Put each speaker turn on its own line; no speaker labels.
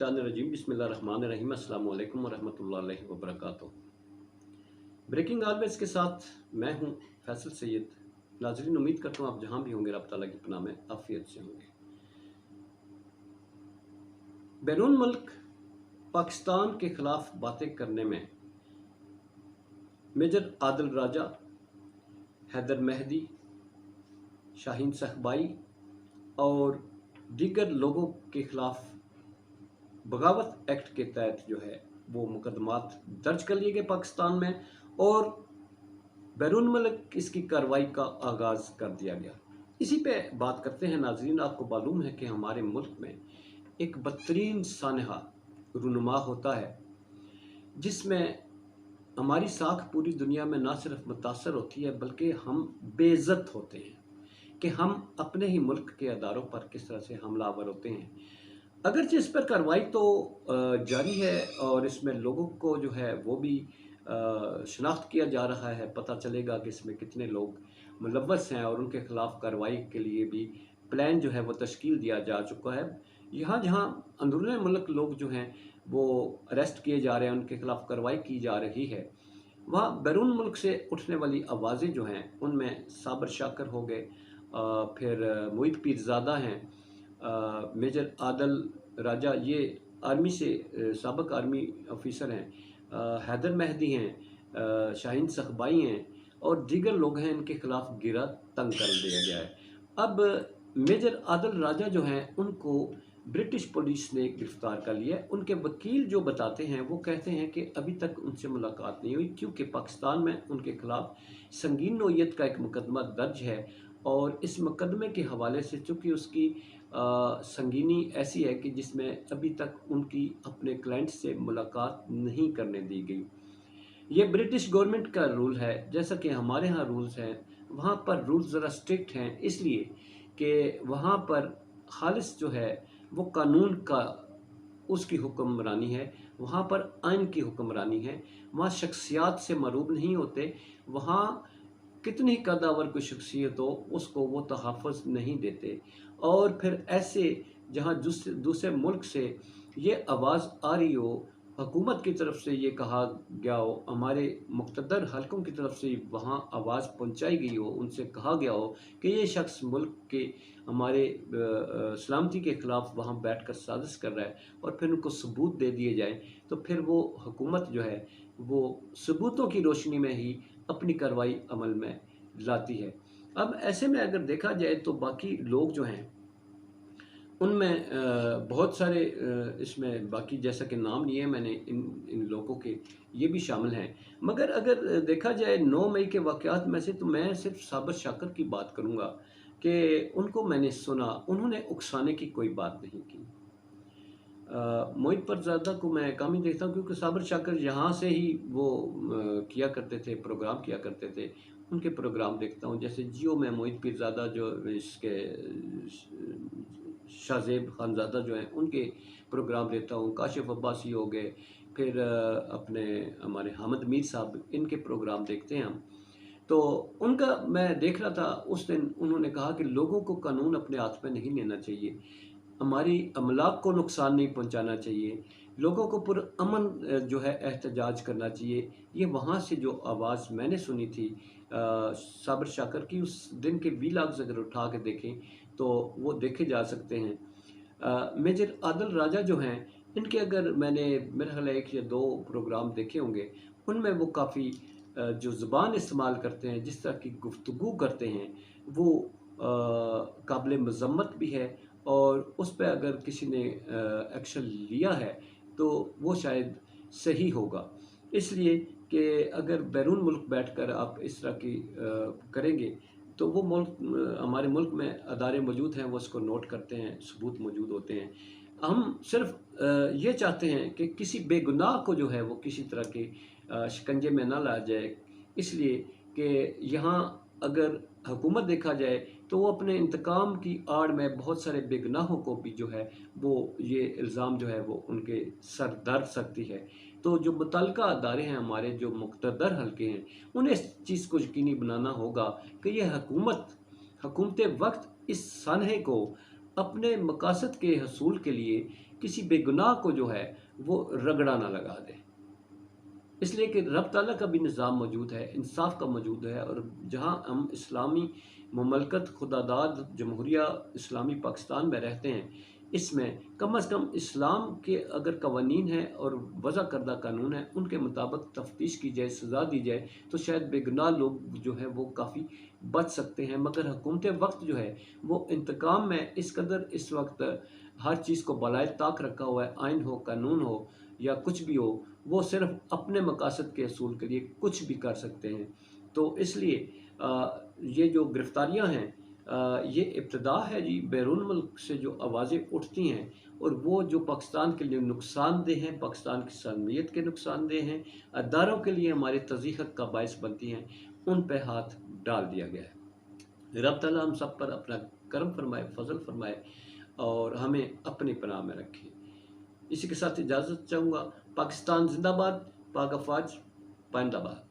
रजीम बिस्मिल्लाहिर्रहमानिर्रहीम अस्सलाम वालेकुम वरहमतुल्लाहि वबरकातुहू। ब्रेकिंग ऑलवेज के साथ मैं हूं फैसल सैयद। नाजरीन, उम्मीद करता हूं आप जहां भी होंगे रब ताला की पनाह में आफियत से होंगे। बैरून मुल्क पाकिस्तान के खिलाफ बातें करने में मेजर आदिल राजा, हैदर मेहदी, शाहीन सखबाई और दीगर लोगों के खिलाफ बगावत एक्ट के तहत जो है वो मुकदमात दर्ज कर लिए गए पाकिस्तान में, और बैरून मुल्क इसकी कार्रवाई का आगाज़ कर दिया गया। इसी पे बात करते हैं नाजरीन। आपको मालूम है कि हमारे मुल्क में एक बदतरीन सानहा रूनुमा होता है, जिसमें हमारी साख पूरी दुनिया में ना सिर्फ मुतासर होती है बल्कि हम बेइज्जत होते हैं कि हम अपने ही मुल्क के अदारों पर किस तरह से हमलावर होते हैं। अगरचे इस पर कार्रवाई तो जारी है और इसमें लोगों को जो है वो भी शनाख्त किया जा रहा है। पता चलेगा कि इसमें कितने लोग मुलव्वस हैं और उनके खिलाफ कार्रवाई के लिए भी प्लान जो है वो तश्कील दिया जा चुका है। यहाँ जहाँ अंदरूनी मुल्क लोग जो हैं वो अरेस्ट किए जा रहे हैं, उनके खिलाफ कार्रवाई की जा रही है, वहाँ बैरून मुल्क से उठने वाली आवाज़ें जो हैं उनमें साबर शाकर हो गए, फिर मोहित पीरज़ादा हैं, मेजर आदल राजा ये आर्मी से साबिक आर्मी ऑफिसर हैं, हैदर मेहदी हैं, शाहीन सखबाई हैं और दीगर लोग हैं। इनके खिलाफ गिरा तंग कर दिया गया है। अब मेजर आदल राजा जो हैं उनको ब्रिटिश पुलिस ने गिरफ्तार कर लिया है। उनके वकील जो बताते हैं वो कहते हैं कि अभी तक उनसे मुलाकात नहीं हुई, क्योंकि पाकिस्तान में उनके खिलाफ संगीन नोयत का एक मुकदमा दर्ज है और इस मुकदमे के हवाले से चूँकि उसकी संगीनी ऐसी है कि जिसमें अभी तक उनकी अपने क्लाइंट से मुलाकात नहीं करने दी गई। ये ब्रिटिश गवर्नमेंट का रूल है, जैसा कि हमारे यहाँ रूल्स हैं। वहाँ पर रूल्स ज़रा स्ट्रिक्ट हैं, इसलिए कि वहाँ पर खालिस जो है वो कानून का उसकी हुक्मरानी है, वहाँ पर आइन की हुक्मरानी है। वहाँ शख्सियात से मरूब नहीं होते। वहाँ कितनी कदावर कोई शख्सियत हो उसको वो तहफ़्फ़ुज़ नहीं देते। और फिर ऐसे जहाँ दूसरे मुल्क से ये आवाज़ आ रही हो, हुकूमत की तरफ से ये कहा गया हो, हमारे मुक़्तदर हलकों की तरफ से वहाँ आवाज़ पहुँचाई गई हो, उनसे कहा गया हो कि ये शख्स मुल्क के हमारे सलामती के ख़िलाफ़ वहाँ बैठ कर साजिश कर रहा है, और फिर उनको सबूत दे दिए जाएँ, तो फिर वो हुकूमत जो है वो सबूतों की रोशनी में ही अपनी कार्रवाई अमल में लाती है। अब ऐसे में अगर देखा जाए तो बाकी लोग जो हैं उनमें बहुत सारे इसमें बाकी जैसा कि नाम लिए मैंने इन इन लोगों के, ये भी शामिल हैं। मगर अगर देखा जाए 9 मई के वाक़यात में से, तो मैं सिर्फ साबिर शाकर की बात करूँगा कि उनको मैंने सुना, उन्होंने उकसाने की कोई बात नहीं की। मोहित परज़ादा को मैं कम ही देखता हूँ, क्योंकि साबिर शाकर यहाँ से ही वो किया करते थे, प्रोग्राम किया करते थे। उनके प्रोग्राम देखता हूँ, जैसे जियो में मोहित पीरज़ादा जो इसके शाहज़ेब खानज़ादा जो हैं उनके प्रोग्राम देखता हूँ। काशिफ़ अब्बासी हो गए, फिर अपने हमारे हामिद मीर साहब, इनके प्रोग्राम देखते हैं हम। तो उनका मैं देख रहा था, उस दिन उन्होंने कहा कि लोगों को कानून अपने हाथ में नहीं लेना चाहिए, हमारी अमलाक को नुकसान नहीं पहुंचाना चाहिए, लोगों को पुरअमन जो है एहतजाज करना चाहिए। ये वहाँ से जो आवाज़ मैंने सुनी थी साबिर शाकर की, उस दिन के वीलॉग्स अगर उठा के देखें तो वो देखे जा सकते हैं। मेजर आदिल राजा जो हैं इनके अगर मैंने मेरा ख्याल है 1 या 2 प्रोग्राम देखे होंगे, उनमें वो काफ़ी जो ज़ुबान इस्तेमाल करते हैं, जिस तरह की गुफ्तगू करते हैं, वो काबिल मज़म्मत भी है, और उस पे अगर किसी ने एक्शन लिया है तो वो शायद सही होगा। इसलिए कि अगर बैरून मुल्क बैठकर आप इस तरह की करेंगे तो वो मुल्क हमारे मुल्क में अदारे मौजूद हैं, वो इसको नोट करते हैं, सबूत मौजूद होते हैं। हम सिर्फ ये चाहते हैं कि किसी बेगुनाह को जो है वो किसी तरह के शिकंजे में ना लाया जाए, इसलिए कि यहाँ अगर हुकूमत देखा जाए तो वो अपने इंतकाम की आड़ में बहुत सारे बेगुनाहों को भी जो है वो ये इल्ज़ाम जो है वो उनके सर दर्द सकती है। तो जो मुतल्लिका अदारे हैं, हमारे जो मुक़्तदर हल्के हैं, उन्हें इस चीज़ को यकीनी बनाना होगा कि ये हुकूमत वक्त इस सानहे को अपने मकासद के हसूल के लिए किसी बेगुनाह को जो है वो रगड़ा ना लगा दे। इसलिए कि रब ताला का भी निज़ाम मौजूद है, इंसाफ का मौजूद है, और जहाँ हम इस्लामी ममलकत खुदादाद जमहूरिया इस्लामी पाकिस्तान में रहते हैं, इसमें कम अज़ कम इस्लाम के अगर कवानीन हैं और वज़ा करदा कानून है, उनके मुताबिक तफ्तीश की जाए, सज़ा दी जाए, तो शायद बेगुनाह लोग जो है वो काफ़ी बच सकते हैं। मगर हुकूमत वक्त जो है वो इंतकाम में इस कदर इस वक्त हर चीज़ को बलाए ताक रखा हुआ है, आइन हो, कानून हो या कुछ भी हो, वो सिर्फ अपने मकासद के असूल के लिए कुछ भी कर सकते हैं। तो इसलिए ये जो गिरफ्तारियां हैं, ये इब्तदा है जी। बैरून मुल्क से जो आवाज़ें उठती हैं और वो जो पाकिस्तान के लिए नुकसानदेह हैं, पाकिस्तान की सालमियत के नुकसानदेह हैं, अदारों के लिए हमारे तज़ीहत का बायस बनती हैं, उन पे हाथ डाल दिया गया है। रब ताला हम सब पर अपना करम फरमाए, फजल फरमाए और हमें अपनी पनाह में रखे। इसी के साथ इजाज़त चाहूँगा। पाकिस्तान जिंदाबाद, पाक अफवाज पाइंदाबाद।